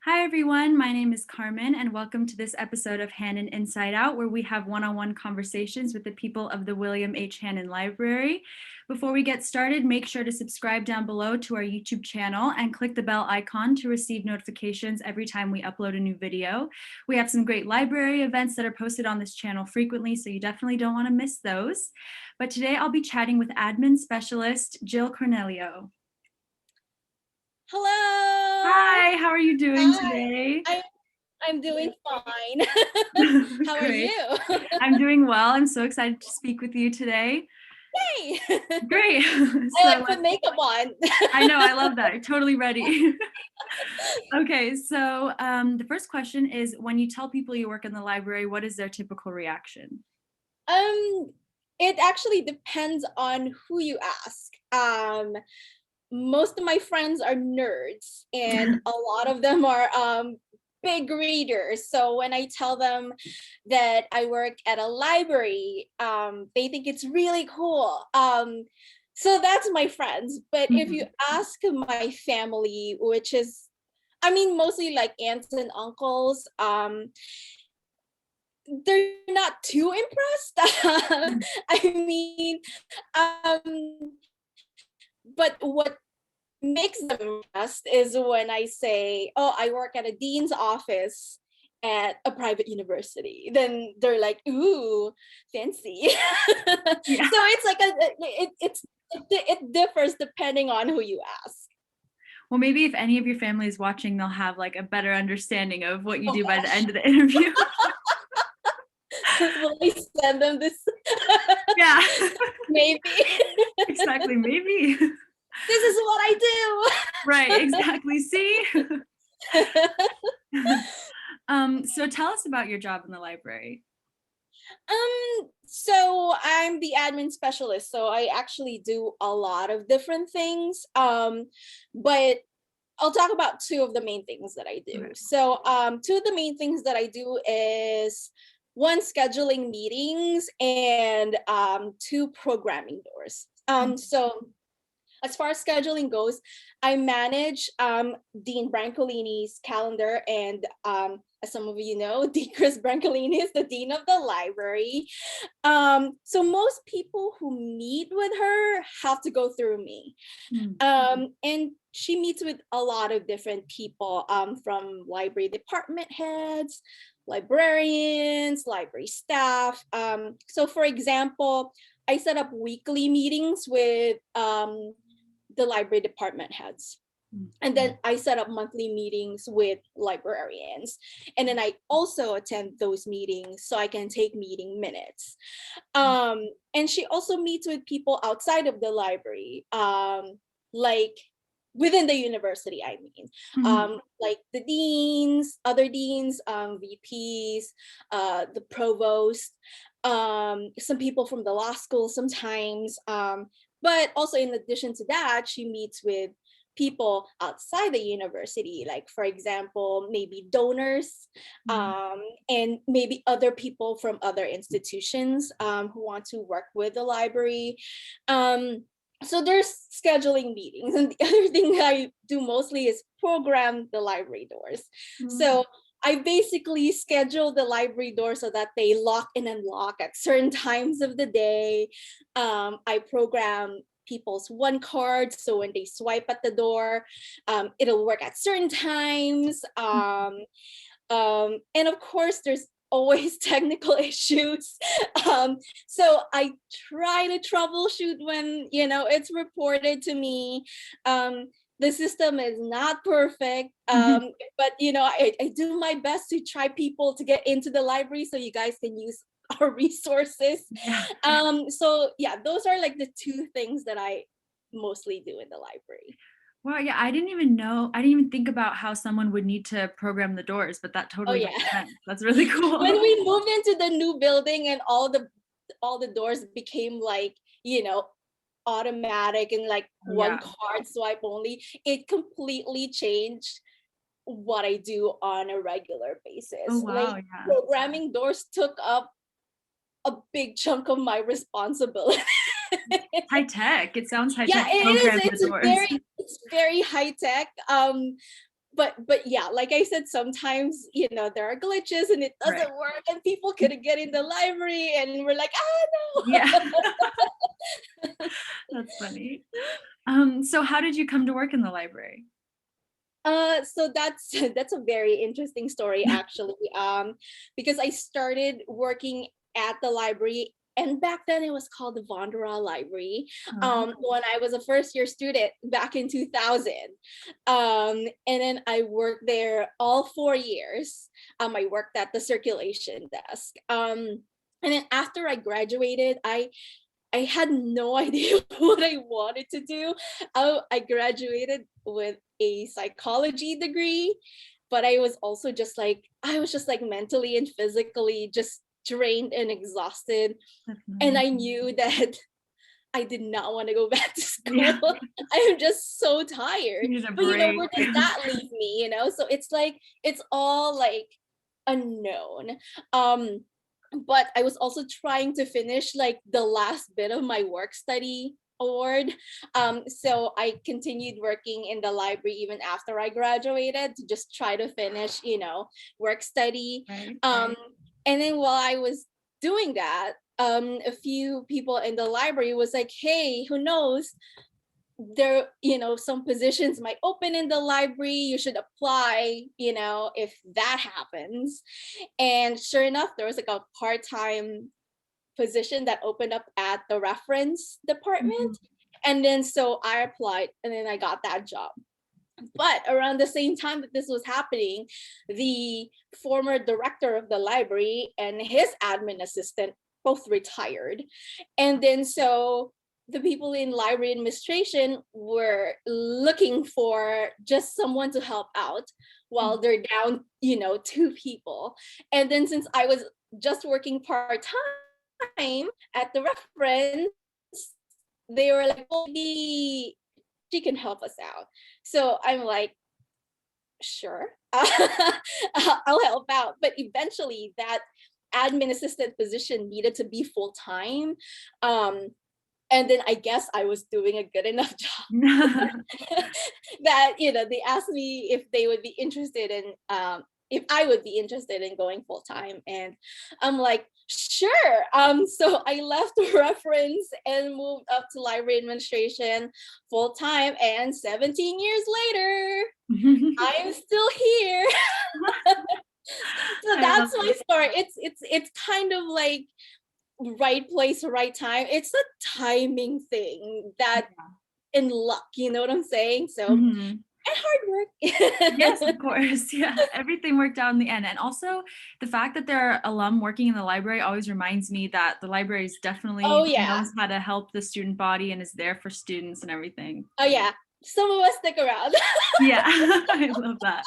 Hi everyone, my name is Carmen and welcome to this episode of Hannon Inside Out, where we have one-on-one conversations with the people of the William H. Hannon Library. Before we get started, make sure to subscribe down below to our YouTube channel and click the bell icon to receive notifications every time we upload a new video. We have some great library events that are posted on this channel frequently, so you definitely don't want to miss those. But today I'll be chatting with admin specialist Jill Cornelio. Hello. Hi, how are you doing Hi. today? I'm doing fine. How are Great. you? I'm doing well. I'm so excited to speak with you today. Yay. Great. I So like put makeup on. I know, I love that. You're totally ready. Okay, so the first question is, when you tell people you work in the library, what is their typical reaction? It actually depends on who you ask. Most of my friends are nerds, and a lot of them are big readers. So when I tell them that I work at a library, they think it's really cool. So that's my friends. But if you ask my family, which is, mostly like aunts and uncles, they're not too impressed. I mean, um, but what makes them impressed is when I say, "Oh, I work at a dean's office at a private university." Then they're like, "Ooh, fancy." Yeah. So it's like it differs depending on who you ask. Well, maybe if any of your family is watching, they'll have like a better understanding of what you Oh do by the gosh, end of the interview. will I send them this? Yeah, Maybe. exactly. Maybe. This is what I Right, exactly. See? do. So tell us about your job in the library. So I'm the admin specialist, so I actually do a lot of different things. But I'll talk about two of the main things that I do. Okay. So two of the main things that I do is one, scheduling meetings, and two, programming doors. So as far as scheduling goes, I manage Dean Brancolini's calendar, and as some of you know, Dean Chris Brancolini is the dean of the library. So most people who meet with her have to go through me. And she meets with a lot of different people, from library department heads, librarians, library staff. So for example, I set up weekly meetings with the library department heads. And then I set up monthly meetings with librarians. And then I also attend those meetings so I can take meeting minutes. And she also meets with people outside of the library, like within the university, I mean, like the deans, other deans, VPs, the provost, some people from the law school sometimes. But also, in addition to that, she meets with people outside the university, like, for example, maybe donors, and maybe other people from other institutions who want to work with the library. So there's scheduling meetings. And the other thing that I do mostly is program the library doors. So I basically schedule the library doors so that they lock and unlock at certain times of the day. I program people's one cards, so when they swipe at the door, it'll work at certain times. And of course, there's always technical issues. So I try to troubleshoot when it's reported to me. The system is not perfect, but I do my best to try people to get into the library so you guys can use our resources. Yeah. So yeah, those are like the two things that I mostly do in the library. Well, yeah, I didn't even think about how someone would need to program the doors, but that Oh totally yeah. makes sense. That's really cool. When we moved into the new building and all the doors became like, automatic and like Oh, one yeah. card swipe only, it completely changed what I do on a regular Oh, basis. wow, Like, yeah. programming doors took up a big chunk of my responsibility. High tech. It sounds high Yeah, tech to it program is. the doors. It's very high tech. but yeah, like I said, sometimes, there are glitches and it doesn't Right. work and people couldn't get in the library and we're like, no. Yeah. That's funny. So how did you come to work in the library? So that's that's a very interesting story actually. Because I started working at the library, and back then it was called the Vondera Library. Oh, When I was a first year student back in 2000. And then I worked there all 4 years. I worked at the circulation desk. And then after I graduated, I had no idea what I wanted to do. I graduated with a psychology degree, but I was also just like, I was just like mentally and physically just drained and exhausted. And definitely. I knew that I did not want to go back to Yeah. school. I am just so tired. You need a But break. where does that leave me? So it's like, it's all like unknown. But I was also trying to finish like the last bit of my work study award. So I continued working in the library even after I graduated to just try to finish, work study. Right. And then while I was doing that, a few people in the library was like, hey, who knows, there, some positions might open in the library, you should apply, if that happens. And sure enough, there was like a part-time position that opened up at the reference Mhm. department. And then so I applied and then I got that job. But around the same time that this was happening, the former director of the library and his admin assistant both retired. And then so the people in library administration were looking for just someone to help out while they're down, two people. And then since I was just working part-time at the reference, they were like, well, maybe she can help us out. So I'm like, sure, I'll help out. But eventually that admin assistant position needed to be full-time. And then I guess I was doing a good enough job that, they asked me if they would be interested in, if I would be interested in going full time. And I'm like, sure. So I left the reference and moved up to library administration full time. And 17 years later, I'm still here. So I love that's my it. story. It's kind of like right place, right time. It's a timing thing that in luck, you know what I'm saying? So, and Mhm. hard Yes, work. of course. Yeah, everything worked out in the end. And also the fact that there are alum working in the library always reminds me that the library is Oh definitely yeah. knows how to help the student body and is there for students and everything. Oh yeah. Some of us stick around. Yeah, I love that.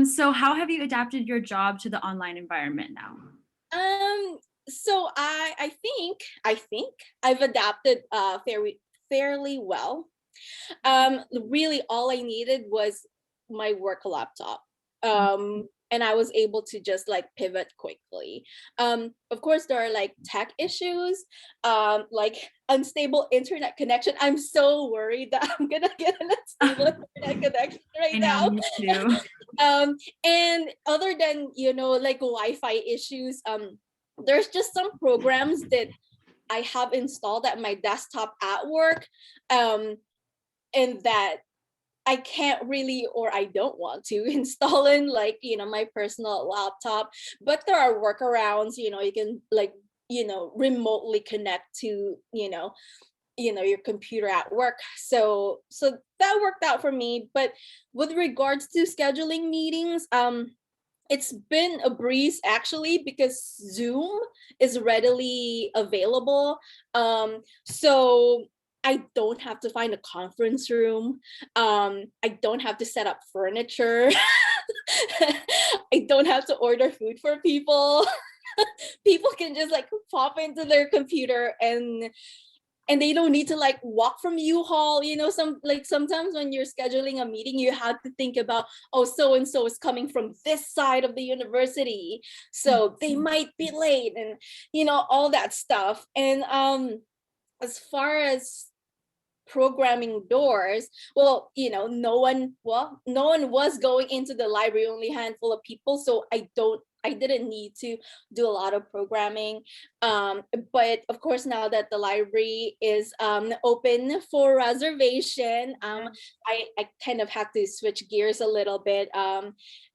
So how have you adapted your job to the online environment now? So I think I've adapted fairly well. Really all I needed was my work laptop. And I was able to just like pivot quickly. Of course there are like tech issues, like unstable internet connection. I'm so worried that I'm gonna get an unstable internet connection I right know, now. me too. And other than, like Wi-Fi issues, there's just some programs that I have installed at my desktop at work, um, and that I can't really, or I don't want to install in like, my personal laptop. But there are workarounds, you can like, remotely connect to, your computer at work. So that worked out for me. But with regards to scheduling meetings, it's been a breeze actually because Zoom is readily available. So I don't have to find a conference room. I don't have to set up furniture. I don't have to order food for people. People can just like pop into their computer and they don't need to like walk from U-Haul. Sometimes when you're scheduling a meeting, you have to think about, oh, so and so is coming from this side of the university, so they might be late, and all that stuff. And as far as programming doors, well, no one was going into the library, only a handful of people. So I didn't need to do a lot of programming. But of course, now that the library is open for reservation, I kind of had to switch gears a little bit.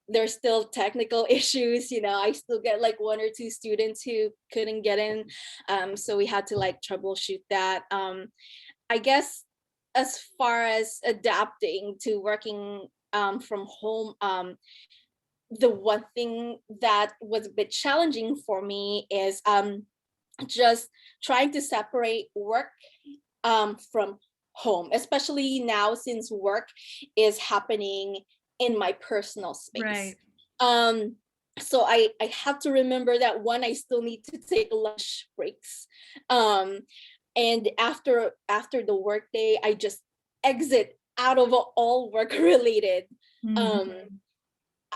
There's still technical issues, I still get like one or two students who couldn't get in. So we had to like troubleshoot that. I guess as far as adapting to working from home, the one thing that was a bit challenging for me is just trying to separate work from home, especially now since work is happening in my personal space. Right. So I have to remember that one, I still need to take lunch breaks. And after the workday, I just exit out of all work related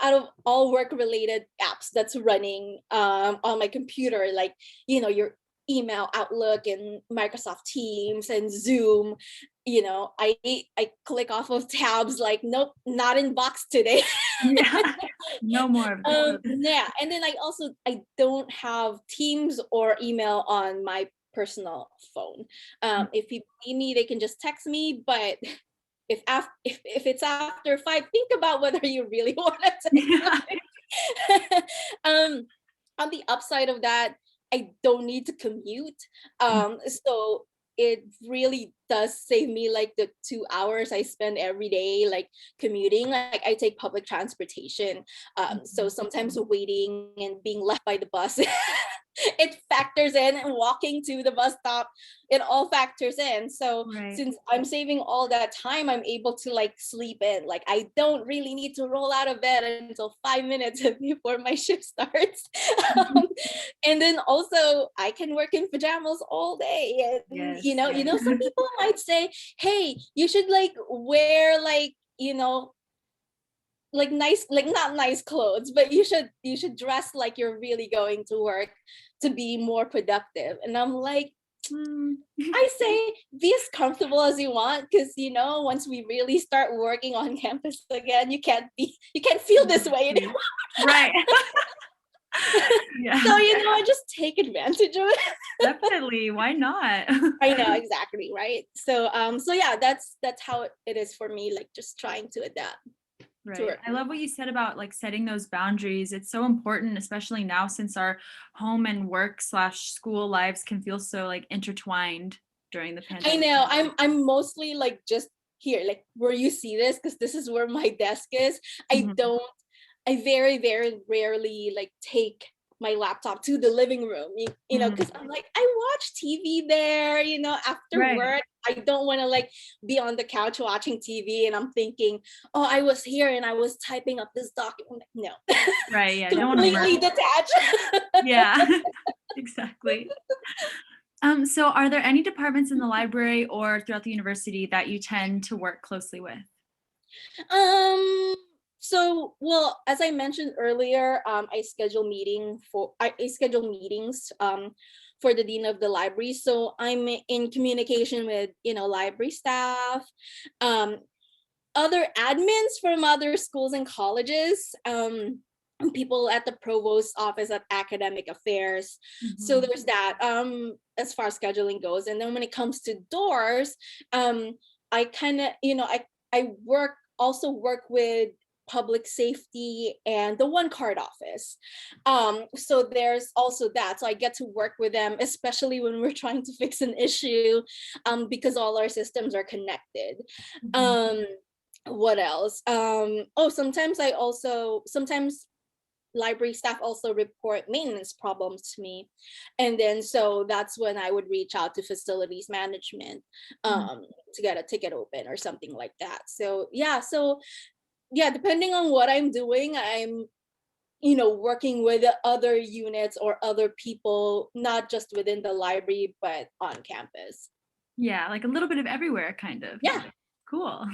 apps that's running on my computer, like your email, Outlook, and Microsoft Teams and Zoom. I click off of tabs like, nope, not in box today. Yeah, no more of this. Yeah, and then I don't have Teams or email on my personal phone. If people need me, they can just text me, but if it's after 5, think about whether you really want to take on the upside of that, I don't need to commute. So it really does save me like the 2 hours I spend every day like commuting. Like I take public transportation. So sometimes waiting and being left by the bus, it factors in, and walking to the bus stop, it all factors in. So since I'm saving all that time, I'm able to like sleep in. Like I don't really need to roll out of bed until 5 minutes before my shift starts. And then also I can work in pajamas all day. And some people might say, hey, you should like wear like like nice, like not nice clothes, but you should dress like you're really going to work to be more productive. And I'm like, I say be as comfortable as you want, because once we really start working on campus again, you can't feel this way anymore. Right. Yeah. So just take advantage of it. Definitely, why not? I know, exactly, right? So yeah, that's how it is for me, like just trying to adapt. Right. I love what you said about like setting those boundaries. It's so important, especially now since our home and work / school lives can feel so like intertwined during the pandemic. I know. I'm mostly like just here, like where you see this, because this is where my desk is. I very, very rarely like take my laptop to the living room, because I'm like, I watch TV there, after work. I don't want to like be on the couch watching TV and I'm thinking, oh, I was here and I was typing up this document. No. Right. Yeah. Completely detached. Yeah, exactly. So are there any departments in the library or throughout the university that you tend to work closely with? So, well, as I mentioned earlier, I schedule meetings for the dean of the library. So I'm in communication with library staff, other admins from other schools and colleges, people at the provost office at academic affairs. So there's that as far as scheduling goes. And then when it comes to doors, I kind of I also work with public safety and the one card office. So there's also that. So I get to work with them, especially when we're trying to fix an issue, because all our systems are connected. What else? Sometimes library staff also report maintenance problems to me. And then so that's when I would reach out to facilities management to get a ticket open or something like that. So yeah, depending on what I'm doing, I'm working with other units or other people, not just within the library, but on campus. Yeah, like a little bit of everywhere, kind of. Yeah. Cool.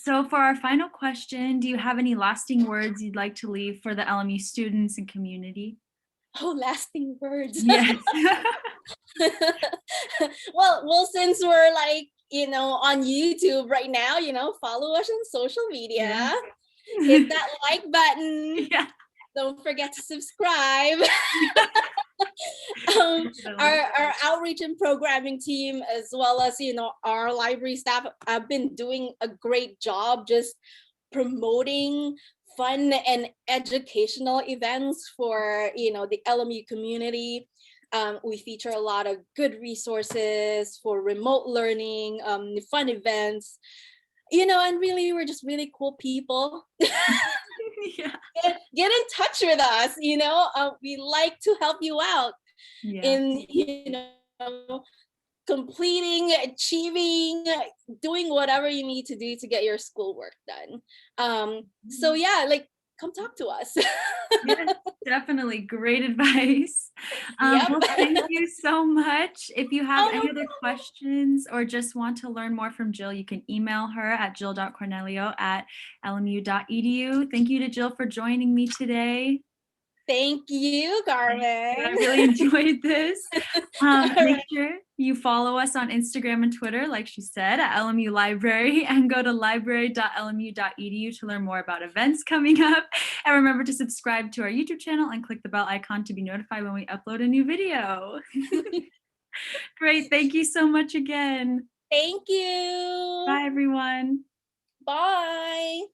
So for our final question, do you have any lasting words you'd like to leave for the LMU students and community? Oh, lasting words. Yes. Well, since we're like, on YouTube right now, follow us on social media. Yeah. Hit that like button. Yeah. Don't forget to subscribe. Our outreach and programming team, as well as our library staff, have been doing a great job just promoting fun and educational events for the LMU community. We feature a lot of good resources for remote learning, fun events, and really we're just really cool people. Yeah. Get in touch with us. We like to help you out in completing, achieving, doing whatever you need to do to get your schoolwork done. So yeah, like, come talk to us. Yes, definitely. Great advice. Yep. Well, thank you so much. If you have Oh, no any other questions or just want to learn more from Jill, you can email her at jill.cornelio@lmu.edu. Thank you to Jill for joining me today. Thank you, Carmen. I really enjoyed this. Make sure you follow us on Instagram and Twitter, like she said, at LMU Library, and go to library.lmu.edu to learn more about events coming up. And remember to subscribe to our YouTube channel and click the bell icon to be notified when we upload a new video. Great. Thank you so much again. Thank you. Bye, everyone. Bye.